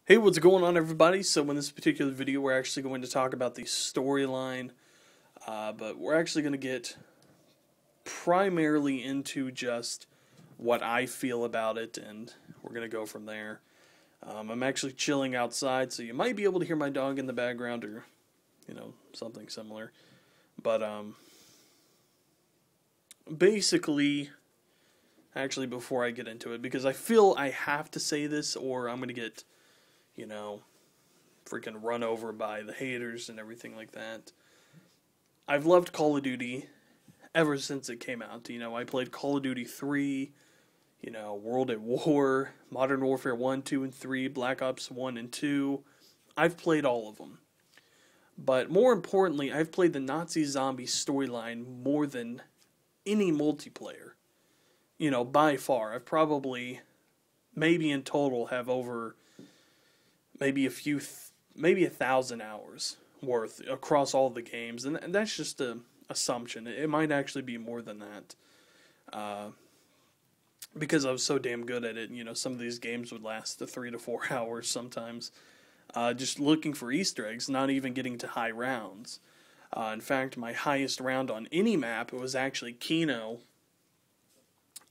Hey, what's going on, everybody? So, in this particular video, we're actually going to talk about the storyline, but we're actually going to get primarily into just what I feel about it, and we're going to go from there. I'm actually chilling outside, so you might be able to hear my dog in the background or, something similar. But, basically, actually, before I get into it, because I feel I have to say this or I'm going to get, you know, freaking run over by the haters and everything like that. I've loved Call of Duty ever since it came out. I played Call of Duty 3, World at War, Modern Warfare 1, 2, and 3, Black Ops 1 and 2. I've played all of them. But more importantly, I've played the Nazi zombie storyline more than any multiplayer. By far. I've probably, maybe in total, have over maybe maybe 1,000 hours worth across all the games, and that's just a assumption. It might actually be more than that, because I was so damn good at it. Some of these games would last to 3 to 4 hours sometimes, just looking for Easter eggs, not even getting to high rounds. In fact, my highest round on any map was actually Kino.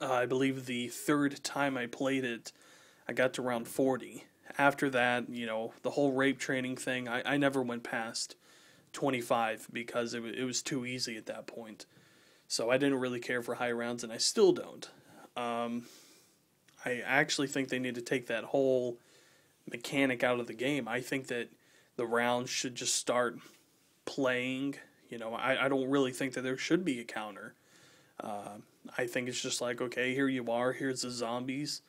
I believe the third time I played it, I got to round 40. After that, the whole rape training thing, I never went past 25 because it was too easy at that point. So I didn't really care for high rounds, and I still don't. I actually think they need to take that whole mechanic out of the game. I think that the rounds should just start playing. I don't really think that there should be a counter. I think it's just like, okay, here you are, here's the zombies.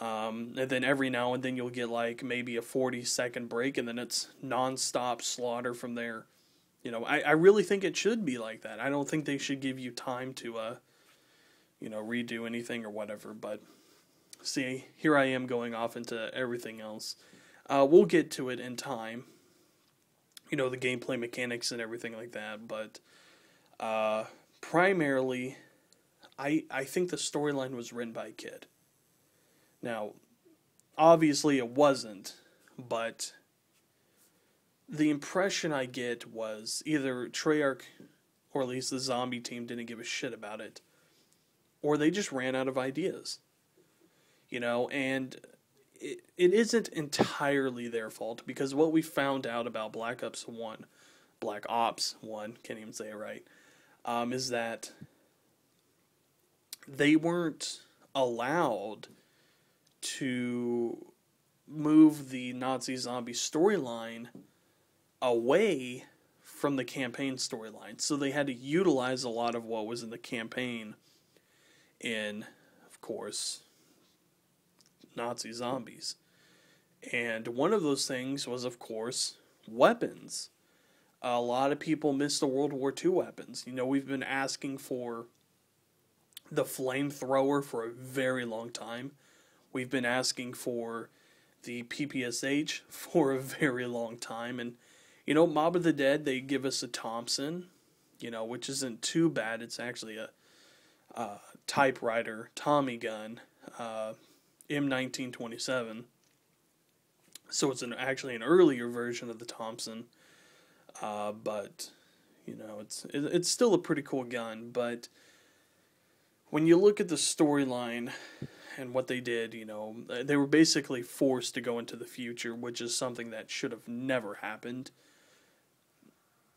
And then every now and then you'll get like maybe a 40-second break, and then it's non-stop slaughter from there. I really think it should be like that. I don't think they should give you time to, redo anything or whatever. But see, here I am going off into everything else. We'll get to it in time. The gameplay mechanics and everything like that. But primarily, I think the storyline was written by a kid. Now, obviously it wasn't, but the impression I get was either Treyarch, or at least the zombie team, didn't give a shit about it, or they just ran out of ideas. And it isn't entirely their fault, because what we found out about Black Ops 1, can't even say it right, is that they weren't allowed to move the Nazi zombie storyline away from the campaign storyline. So they had to utilize a lot of what was in the campaign in, of course, Nazi zombies. And one of those things was, of course, weapons. A lot of people miss the World War II weapons. We've been asking for the flamethrower for a very long time. We've been asking for the PPSH for a very long time. And, Mob of the Dead, they give us a Thompson, which isn't too bad. It's actually a typewriter Tommy gun, M1927. So it's actually an earlier version of the Thompson. But, it's still a pretty cool gun. But when you look at the storyline and what they did, they were basically forced to go into the future, which is something that should have never happened.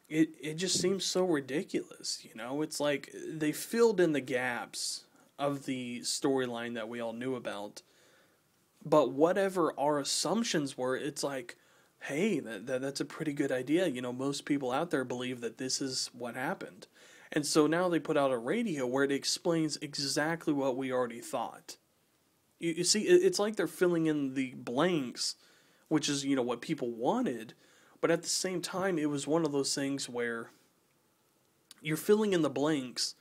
It just seems so ridiculous, It's like they filled in the gaps of the storyline that we all knew about. But whatever our assumptions were, it's like, hey, that's a pretty good idea. Most people out there believe that this is what happened. And so now they put out a radio where it explains exactly what we already thought. You see, it's like they're filling in the blanks, which is, what people wanted. But at the same time, it was one of those things where you're filling in the blanks,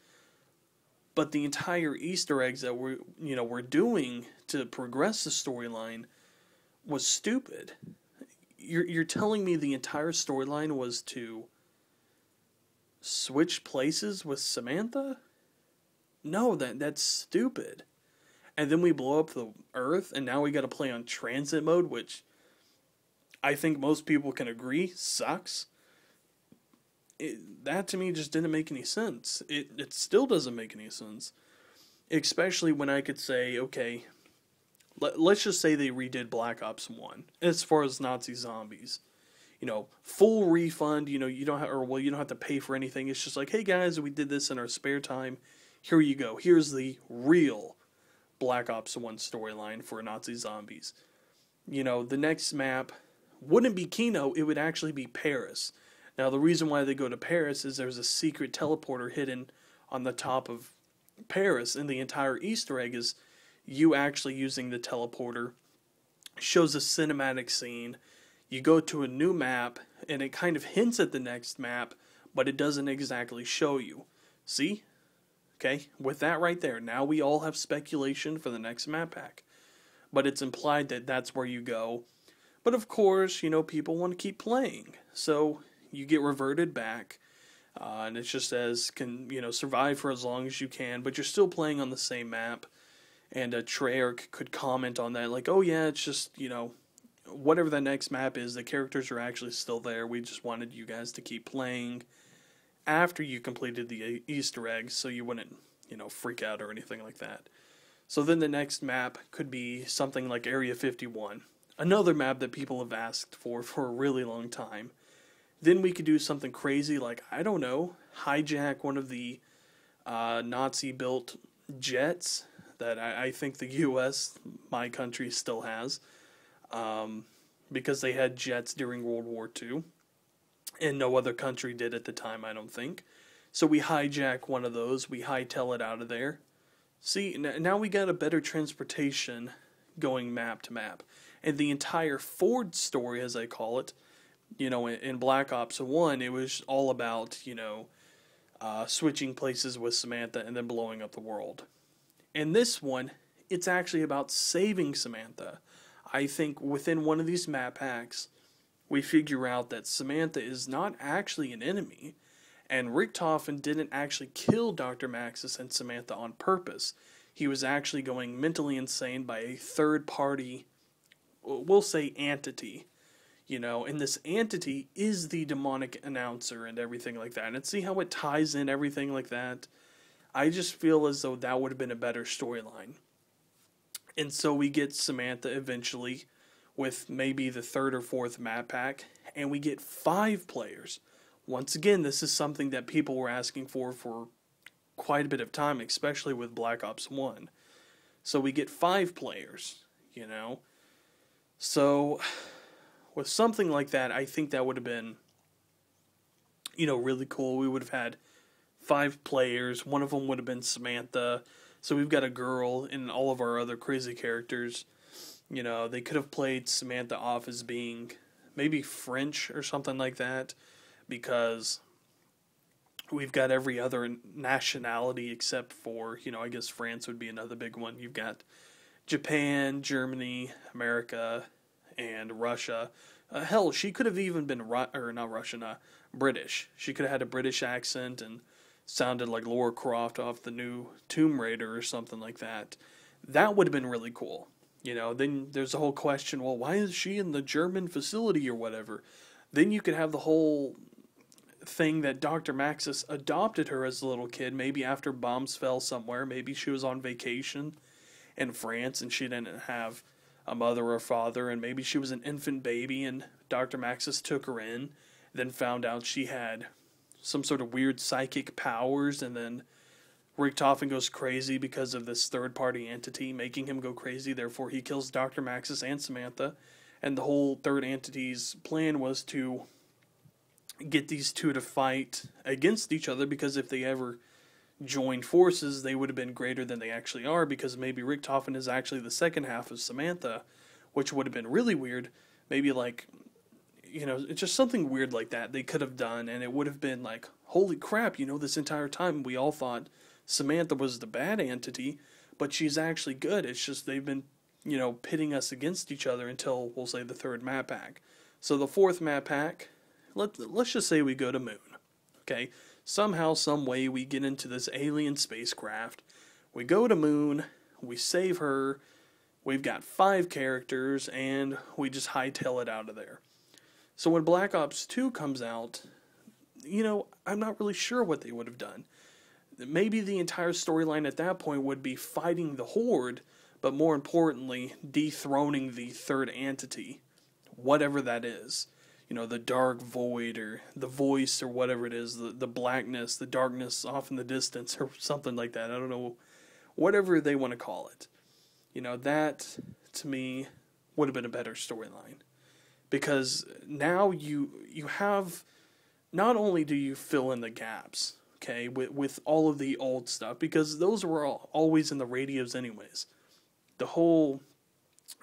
but the entire Easter eggs that we're doing to progress the storyline was stupid. You're telling me the entire storyline was to switch places with Samantha? No, that's stupid. And then we blow up the Earth, and now we got to play on transit mode, which I think most people can agree sucks. That to me just didn't make any sense. It still doesn't make any sense. Especially when I could say, okay, let's just say they redid Black Ops 1 as far as Nazi zombies. Full refund, you don't have, you don't have to pay for anything. It's just like, hey guys, we did this in our spare time. Here you go. Here's the real Black Ops 1 storyline for Nazi zombies. The next map wouldn't be Kino, it would actually be Paris. Now, the reason why they go to Paris is there's a secret teleporter hidden on the top of Paris, and the entire Easter egg is you actually using the teleporter. Shows a cinematic scene. You go to a new map, and it kind of hints at the next map, but it doesn't exactly show you. See? Okay, with that right there, now we all have speculation for the next map pack. But it's implied that that's where you go. But of course, people want to keep playing. So you get reverted back, and it just says, survive for as long as you can, but you're still playing on the same map. And Treyarch could comment on that, like, oh yeah, it's just, whatever the next map is, the characters are actually still there. We just wanted you guys to keep playing after you completed the Easter eggs, so you wouldn't, freak out or anything like that. So then the next map could be something like Area 51, another map that people have asked for a really long time. Then we could do something crazy like, I don't know, hijack one of the Nazi-built jets that I think the U.S., my country, still has, because they had jets during World War II, and no other country did at the time, I don't think. So we hijack one of those, we hightail it out of there. See, now we got a better transportation going map to map. And the entire Ford story, as I call it, in Black Ops 1, it was all about, switching places with Samantha and then blowing up the world. In this one, it's actually about saving Samantha. I think within one of these map packs, we figure out that Samantha is not actually an enemy, and Richtofen didn't actually kill Dr. Maxis and Samantha on purpose. He was actually going mentally insane by a third party, we'll say entity, and this entity is the demonic announcer and everything like that. And see how it ties in everything like that? I just feel as though that would have been a better storyline. And so we get Samantha eventually with maybe the third or fourth map pack, and we get 5 players. Once again, this is something that people were asking for quite a bit of time, especially with Black Ops 1. So we get 5 players, So with something like that, I think that would have been, really cool. We would have had 5 players. One of them would have been Samantha. So we've got a girl and all of our other crazy characters. They could have played Samantha off as being maybe French or something like that, because we've got every other nationality except for, I guess France would be another big one. You've got Japan, Germany, America, and Russia. Hell, she could have even been, not Russian, British. She could have had a British accent and sounded like Lara Croft off the new Tomb Raider or something like that. That would have been really cool. Then there's the whole question, well, why is she in the German facility or whatever? Then you could have the whole thing that Dr. Maxis adopted her as a little kid, maybe after bombs fell somewhere. Maybe she was on vacation in France and she didn't have a mother or father, and maybe she was an infant baby and Dr. Maxis took her in, then found out she had some sort of weird psychic powers, and then Richtofen goes crazy because of this third-party entity making him go crazy. Therefore, he kills Dr. Maxis and Samantha. And the whole third entity's plan was to get these two to fight against each other, because if they ever joined forces, they would have been greater than they actually are, because maybe Richtofen is actually the second half of Samantha, which would have been really weird. Maybe like, it's just something weird like that they could have done, and it would have been like, holy crap, this entire time we all thought Samantha was the bad entity, but she's actually good. It's just they've been, pitting us against each other until, we'll say, the third map pack. So the fourth map pack, let's just say we go to Moon. Okay? Somehow, some way, we get into this alien spacecraft. We go to Moon, we save her, we've got 5 characters, and we just hightail it out of there. So when Black Ops 2 comes out, I'm not really sure what they would have done. Maybe the entire storyline at that point would be fighting the Horde, but more importantly, dethroning the third entity, whatever that is. The dark void or the voice or whatever it is, the blackness, the darkness off in the distance or something like that. I don't know, whatever they want to call it. That to me would have been a better storyline. Because now you have, not only do you fill in the gaps, okay, with all of the old stuff, because those were always in the radios anyways. The whole,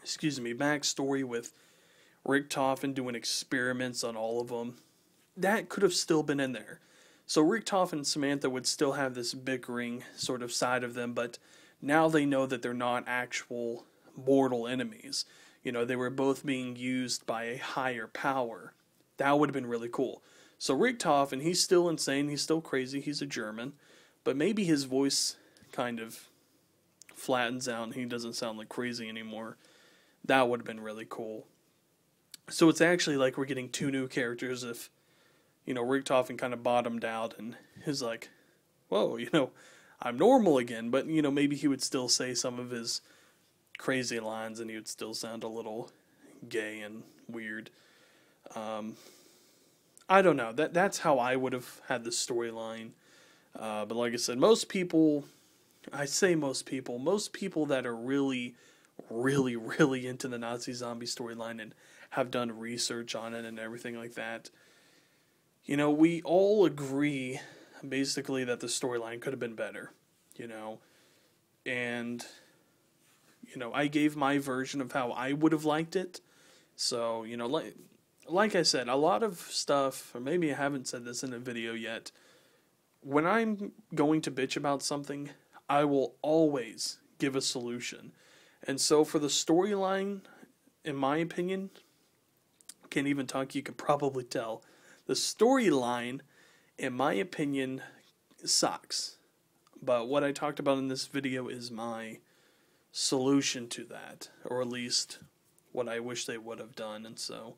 backstory with Richtofen doing experiments on all of them, that could have still been in there. So Richtofen and Samantha would still have this bickering sort of side of them, but now they know that they're not actual mortal enemies. They were both being used by a higher power. That would have been really cool. So Richtofen, he's still insane, he's still crazy, he's a German, but maybe his voice kind of flattens out and he doesn't sound like crazy anymore. That would have been really cool. So it's actually like we're getting two new characters if, Richtofen kind of bottomed out and is like, whoa, I'm normal again, but, maybe he would still say some of his crazy lines and he would still sound a little gay and weird. I don't know. That's how I would have had the storyline. But like I said, most people that are really, really, really into the Nazi zombie storyline and have done research on it and everything like that, we all agree basically that the storyline could have been better, and, I gave my version of how I would have liked it. So, like I said, a lot of stuff, or maybe I haven't said this in a video yet, when I'm going to bitch about something, I will always give a solution. And so for the storyline, in my opinion, can't even talk, you could probably tell, the storyline, in my opinion, sucks. But what I talked about in this video is my solution to that, or at least what I wish they would have done. And so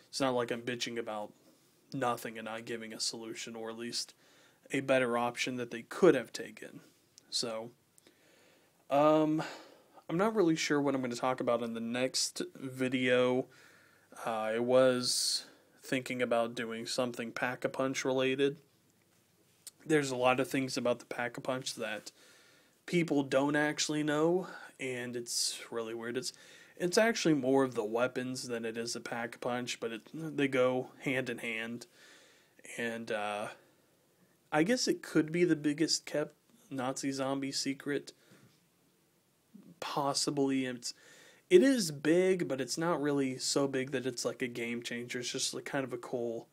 it's not like I'm bitching about nothing and not giving a solution, or at least a better option that they could have taken. So, I'm not really sure what I'm going to talk about in the next video. I was thinking about doing something Pack-a-Punch related. There's a lot of things about the Pack-a-Punch that people don't actually know, and it's really weird. It's actually more of the weapons than it is a Pack-a-Punch, but they go hand in hand. And I guess it could be the biggest kept Nazi zombie secret. Possibly. It is big, but it's not really so big that it's like a game changer. It's just like kind of a cool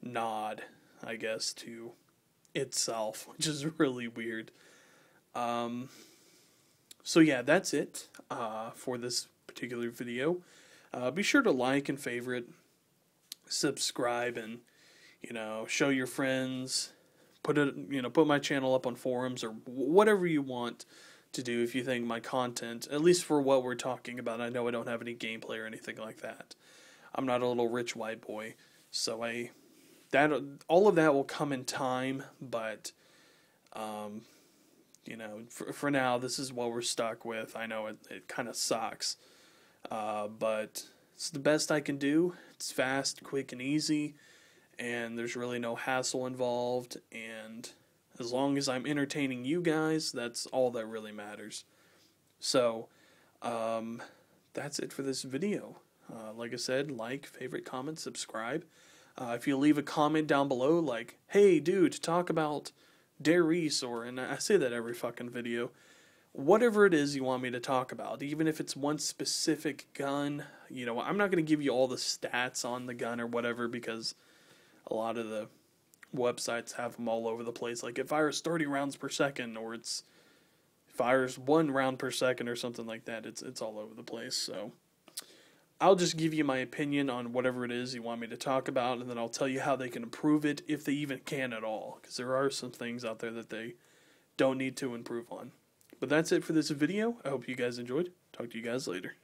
nod, I guess, to itself, which is really weird. So yeah, that's it for this particular video. Be sure to like and favorite, subscribe, and show your friends. Put my channel up on forums or whatever you want to do if you think my content, at least for what we're talking about. I know I don't have any gameplay or anything like that. I'm not a little rich white boy, so all of that will come in time. But for now, this is what we're stuck with. I know it kind of sucks, but it's the best I can do. It's fast, quick, and easy, and there's really no hassle involved, and as long as I'm entertaining you guys, that's all that really matters. So, that's it for this video. Like I said, like, favorite, comment, subscribe. If you leave a comment down below, like, hey, dude, talk about Der Riese, and I say that every fucking video, whatever it is you want me to talk about, even if it's one specific gun, I'm not going to give you all the stats on the gun or whatever, because a lot of the websites have them all over the place. Like, it fires 30 rounds per second, or it fires 1 round per second, or something like that. It's all over the place. So I'll just give you my opinion on whatever it is you want me to talk about, and then I'll tell you how they can improve it, if they even can at all, because there are some things out there that they don't need to improve on. But that's it for this video. I hope you guys enjoyed. Talk to you guys later.